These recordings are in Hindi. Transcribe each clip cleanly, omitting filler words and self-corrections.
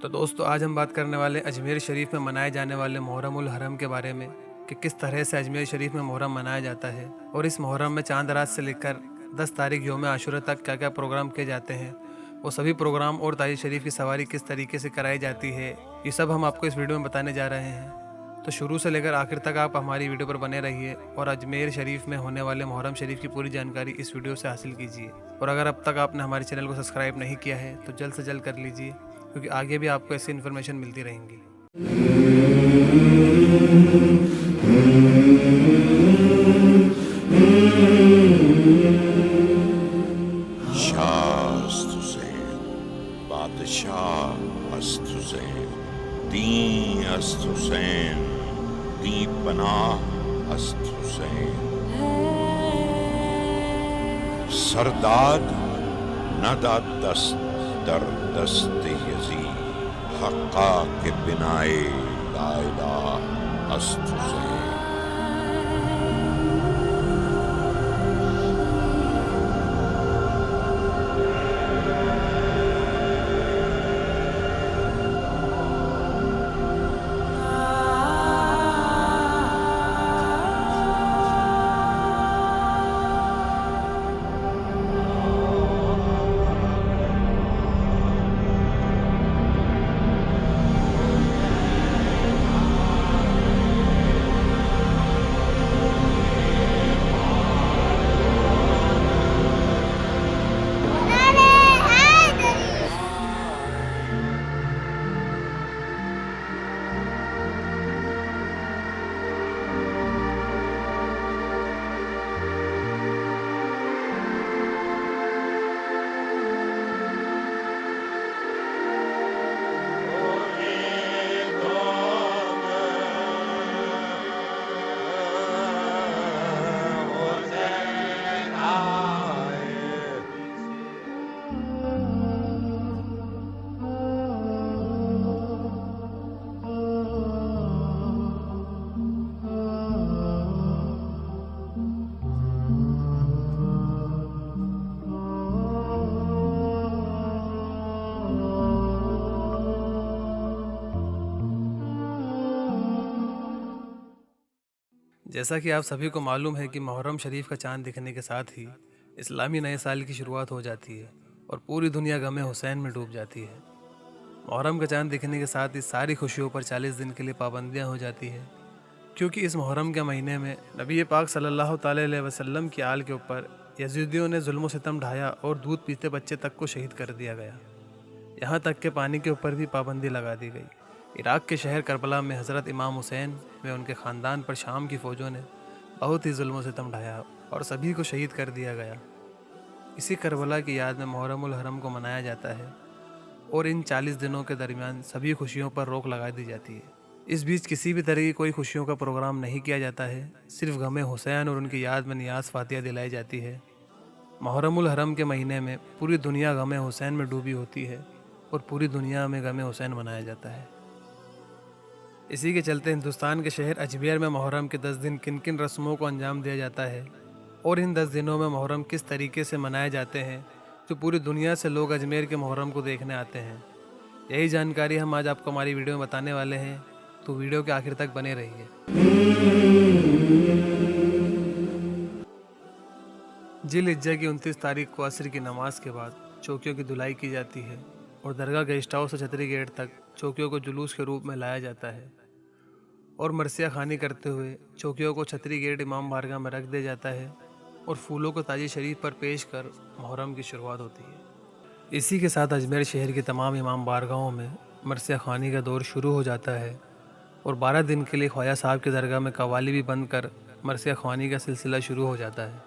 तो दोस्तों आज हम बात करने वाले अजमेर शरीफ में मनाए जाने वाले मुहर्रम उल हरम के बारे में कि किस तरह से अजमेर शरीफ में मुहर्रम मनाया जाता है और इस मुहर्रम में चांद रात से लेकर 10 तारीख यौम आशूरा तक क्या क्या प्रोग्राम किए जाते हैं। वो सभी प्रोग्राम और ताज शरीफ की सवारी किस तरीके से कराई जाती है, ये सब हम आपको इस वीडियो में बताने जा रहे हैं। तो शुरू से लेकर आखिर तक आप हमारी वीडियो पर बने रहिए और अजमेर शरीफ में होने वाले मुहर्रम शरीफ की पूरी जानकारी इस वीडियो से हासिल कीजिए। और अगर अब तक आपने हमारे चैनल को सब्सक्राइब नहीं किया है तो जल्द से जल्द कर लीजिए, क्योंकि आगे भी आपको ऐसी इन्फॉर्मेशन मिलती रहेंगी। शाह अस्त हुसैन, बादशाह अस्त हुसैन, दीन अस्त हुसैन, दी पनाह अस्त हुसैन, सरदाद नदा दस्त दर दस्त यजीद, हक्का के बिनाए ला इलाह अस्त हुसैन। जैसा कि आप सभी को मालूम है कि मुहर्रम शरीफ का चांद दिखने के साथ ही इस्लामी नए साल की शुरुआत हो जाती है और पूरी दुनिया गमे हुसैन में डूब जाती है। मुहर्रम का चांद दिखने के साथ ही सारी खुशियों पर 40 दिन के लिए पाबंदियां हो जाती है, क्योंकि इस मुहर्रम के महीने में नबी पाक सल्लल्लाहु अलैहि वसल्लम की आल के ऊपर यजीदियों ने जुल्म सितम ढाया और दूध पीते बच्चे तक को शहीद कर दिया गया। यहाँ तक के पानी के ऊपर भी पाबंदी लगा दी गई। इराक़ के शहर करबला में हज़रत इमाम हुसैन व उनके ख़ानदान पर शाम की फ़ौजों ने बहुत ही जुल्म सितम ढाया और सभी को शहीद कर दिया गया। इसी करबला की याद में मुहर्रम उल हरम को मनाया जाता है और इन 40 दिनों के दरमियान सभी खुशियों पर रोक लगा दी जाती है। इस बीच किसी भी तरह की कोई खुशियों का प्रोग्राम नहीं किया जाता है, सिर्फ गमे हुसैन और उनकी याद में नियाज़ फातिहा दिलाई जाती है। मुहर्रम उल हरम के महीने में पूरी दुनिया गमे हुसैन में डूबी होती है और पूरी दुनिया में गमे हुसैन मनाया जाता है। इसी के चलते हिंदुस्तान के शहर अजमेर में मुहर्रम के 10 दिन किन किन रस्मों को अंजाम दिया जाता है और इन 10 दिनों में मुहर्रम किस तरीके से मनाए जाते हैं, जो पूरी दुनिया से लोग अजमेर के मुहर्रम को देखने आते हैं, यही जानकारी हम आज आपको हमारी वीडियो में बताने वाले हैं। तो वीडियो के आखिर तक बने रहिए। जिल-हिज्जा की 29 तारीख को असर की नमाज के बाद चौकियों की धुलाई की जाती है और दरगाह गेस्ट हाउस से छतरी गेट तक चौकियों को जुलूस के रूप में लाया जाता है और मरसिया खानी करते हुए चौकियों को छतरी गेट इमाम बारगाह में रख दिया जाता है और फूलों को ताजी शरीफ पर पेश कर मुहर्रम की शुरुआत होती है। इसी के साथ अजमेर शहर की तमाम इमाम बारगाहों में मरसिया खानी का दौर शुरू हो जाता है और 12 दिन के लिए ख्वाजा साहब की दरगाह में कवाली भी बंद कर मरसिया खानी का सिलसिला शुरू हो जाता है।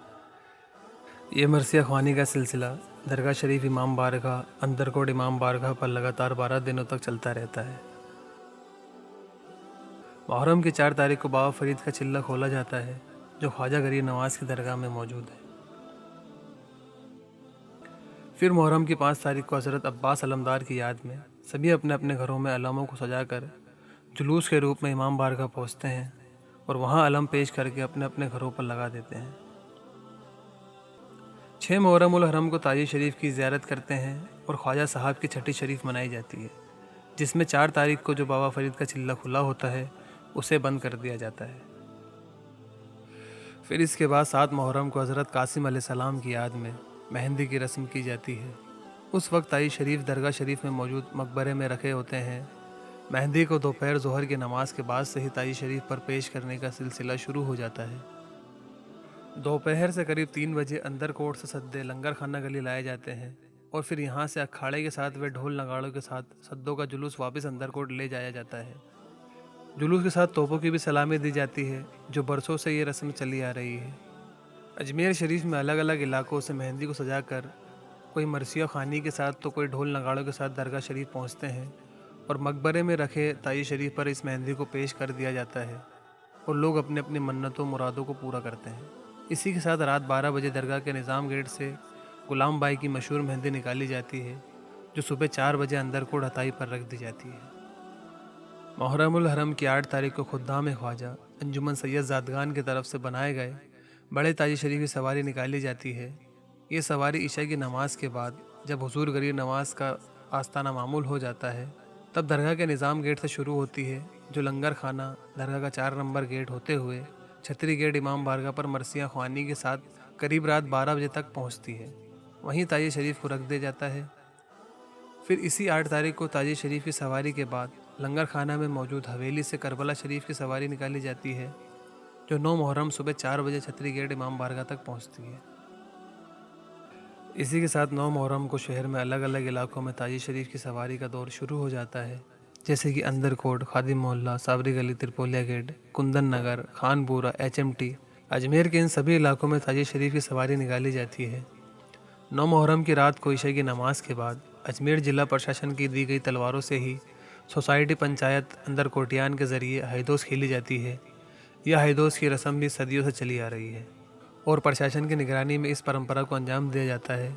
ये मरसिया ख्वानी का सिलसिला दरगाह शरीफ इमाम बारगाह, अंदरकोट इमाम बारगाह पर लगातार 12 दिनों तक चलता रहता है। मुहर्रम की 4 तारीख को बाबा फरीद का चिल्ला खोला जाता है, जो ख्वाजा गरीब नवाज की दरगाह में मौजूद है। फिर मुहर्रम की 5 तारीख को हज़रत अब्बास अलमदार की याद में सभी अपने अपने घरों में अलमों को सजाकर जुलूस के रूप में इमाम बारगाह पहुँचते हैं और वहाँ अलम पेश करके अपने अपने घरों पर लगा देते हैं। 6 मुहर्रम उल हरम को ताजी शरीफ की ज़ियारत करते हैं और ख्वाजा साहब की छठी शरीफ मनाई जाती है। जिसमें 4 तारीख को जो बाबा फरीद का चिल्ला खुला होता है उसे बंद कर दिया जाता है। फिर इसके बाद 7 मुहर्रम को हज़रत कासिम अलैहिस्सलाम की याद में मेहंदी की रस्म की जाती है। उस वक्त ताई शरीफ दरगाह शरीफ में मौजूद मकबरे में रखे होते हैं। मेहंदी को दोपहर ज़ोहर की नमाज के बाद से ही ताई शरीफ पर पेश करने का सिलसिला शुरू हो जाता है। दोपहर से करीब 3 बजे अंदर कोट से सद्दे लंगर खाना गली लाए जाते हैं और फिर यहाँ से अखाड़े के साथ व ढोल नगाड़ों के साथ सद्दों का जुलूस वापस अंदर कोट ले जाया जाता है। जुलूस के साथ तोपों की भी सलामी दी जाती है, जो बरसों से ये रस्म चली आ रही है। अजमेर शरीफ में अलग अलग इलाकों से मेहंदी को सजाकर कोई मरसिया खानी के साथ तो कोई ढोल नगाड़ों के साथ दरगाह शरीफ पहुँचते हैं और मकबरे में रखे ताई शरीफ पर इस मेहंदी को पेश कर दिया जाता है और लोग अपने अपनी मन्नतों मुरादों को पूरा करते हैं। इसी के साथ रात 12 बजे दरगाह के निज़ाम गेट से गुलाम बाई की मशहूर मेहंदी निकाली जाती है, जो सुबह 4 बजे अंदर कोट हताई पर रख दी जाती है। मुहर्रमुल हरम की 8 तारीख को खुद्दाम ख्वाजा अंजुमन सैयद ज़ादगान की तरफ से बनाए गए बड़े ताजी शरीफ की सवारी निकाली जाती है। ये सवारी ईशा की नमाज के बाद जब हुजूर गरीब नमाज का आस्ताना मामूल हो जाता है तब दरगाह के निज़ाम गेट से शुरू होती है, जो लंगर खाना दरगाह का 4 नंबर गेट होते हुए छतरी गेट इमाम बारगाह पर मरसिया ख्वानी के साथ करीब रात 12 बजे तक पहुंचती है। वहीं ताजी शरीफ को रख दिया जाता है। फिर इसी 8 तारीख को ताजी शरीफ की सवारी के बाद लंगर खाना में मौजूद हवेली से करबला शरीफ की सवारी निकाली जाती है, जो 9 मुहर्रम सुबह 4 बजे छतरी गेट इमाम बारगाह तक पहुंचती है। इसी के साथ 9 मुहर्रम को शहर में अलग अलग इलाकों में ताजी शरीफ की सवारी का दौर शुरू हो जाता है, जैसे कि अंदर कोट, खादिम मोहल्ला, साबरी गली, त्रिपोलिया गेट, कुंदन नगर, खानपुरा, HMT। अजमेर के इन सभी इलाकों में ताजी शरीफ की सवारी निकाली जाती है। 9 मुहर्रम की रात को ईशा की नमाज के बाद अजमेर ज़िला प्रशासन की दी गई तलवारों से ही सोसाइटी पंचायत अंदर कोटियान के ज़रिए हैदोस खेली जाती है। यह हैदोस की रस्म भी सदियों से चली आ रही है और प्रशासन की निगरानी में इस परंपरा को अंजाम दिया जाता है।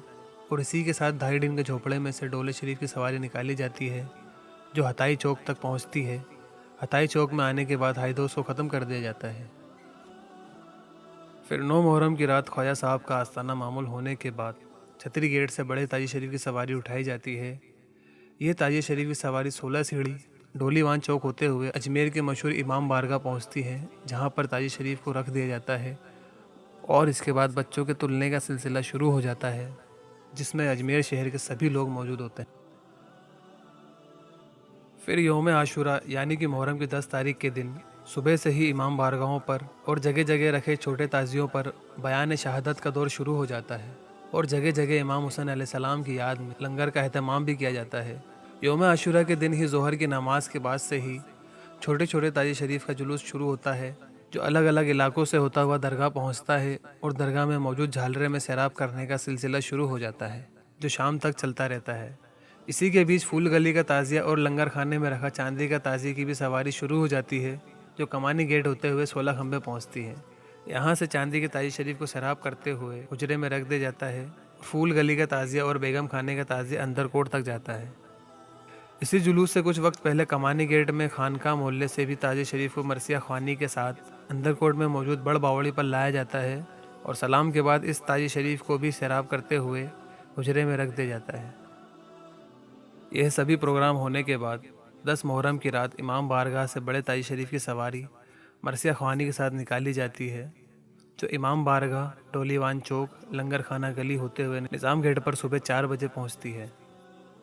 और इसी के साथ 2.5 दिन के झोपड़े में से डोले शरीफ की सवारी निकाली जाती है, जो हताई चौक तक पहुंचती है। हताई चौक में आने के बाद हैदोस को ख़त्म कर दिया जाता है। फिर 9 मुहर्रम की रात ख्वाजा साहब का आस्ताना मामूल होने के बाद छतरी गेट से बड़े ताजी शरीफ की सवारी उठाई जाती है। ये ताजी शरीफ की सवारी 16 सीढ़ी डोलीवान चौक होते हुए अजमेर के मशहूर इमाम बारगाह पहुंचती है, जहां पर ताजी शरीफ को रख दिया जाता है और इसके बाद बच्चों के तुलने का सिलसिला शुरू हो जाता है, जिसमें अजमेर शहर के सभी लोग मौजूद होते हैं। फिर यौम आशूरा यानी कि मुहर्रम की 10 तारीख के दिन सुबह से ही इमाम बारगाहों पर और जगह जगह रखे छोटे ताजियों पर बयान शहादत का दौर शुरू हो जाता है और जगह जगह इमाम हुसैन अलैहिस्सलाम की याद में लंगर का एहतमाम भी किया जाता है। यौम आशूरा के दिन ही ज़ोहर की नमाज के बाद से ही छोटे छोटे ताजी शरीफ का जुलूस शुरू होता है, जो अलग अलग इलाकों से होता हुआ दरगाह पहुंचता है और दरगाह में मौजूद झालरे में सैराब करने का सिलसिला शुरू हो जाता है, जो शाम तक चलता रहता है। इसी के बीच फूल गली का ताज़िया और लंगर खाने में रखा चांदी का ताज़िए की भी सवारी शुरू हो जाती है, जो कमानी गेट होते हुए 16 खंबे पहुंचती है। यहाँ से चांदी के ताजी शरीफ को सैराब करते हुए हुजरे में रख दिया जाता है। फूल गली का ताज़िया और बेगम खाने का ताज़िया अंदर कोट तक जाता है। इसी जुलूस से कुछ वक्त पहले कमानी गेट में खानका मोहल्ले से भी ताजी शरीफ को मरसिया ख्वानी के साथ अंदर कोट में मौजूद बड़ बावड़ी पर लाया जाता है और सलाम के बाद इस ताजी शरीफ को भी सैराब करते हुए हुजरे में रख दिया जाता है। यह सभी प्रोग्राम होने के बाद 10 मुहर्रम की रात इमाम बारगाह से बड़े ताजी शरीफ की सवारी मरसिया ख्वानी के साथ निकाली जाती है, जो इमाम बारगाह, डोलीवान चौक, लंगर खाना गली होते हुए निज़ाम गेट पर सुबह 4 बजे पहुंचती है।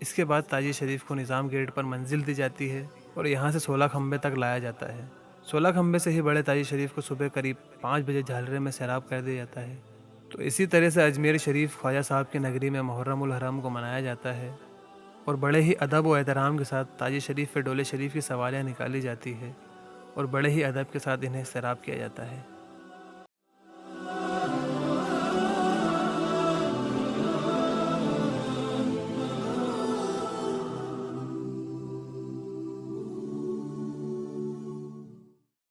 इसके बाद ताजी शरीफ को निज़ाम गेट पर मंजिल दी जाती है और यहाँ से 16 खंबे तक लाया जाता है। 16 खंबे से ही बड़े ताजी शरीफ को सुबह करीब 5 बजे झालरे में सैराब कर दिया जाता है। तो इसी तरह से अजमेर शरीफ ख्वाजा साहब की नगरी में मुहर्रमुल हरम को मनाया जाता है और बड़े ही अदब व एहतराम के साथ ताजी शरीफ पे डोले शरीफ की सवारियाँ निकाली जाती है और बड़े ही अदब के साथ इन्हें सैराब किया जाता है।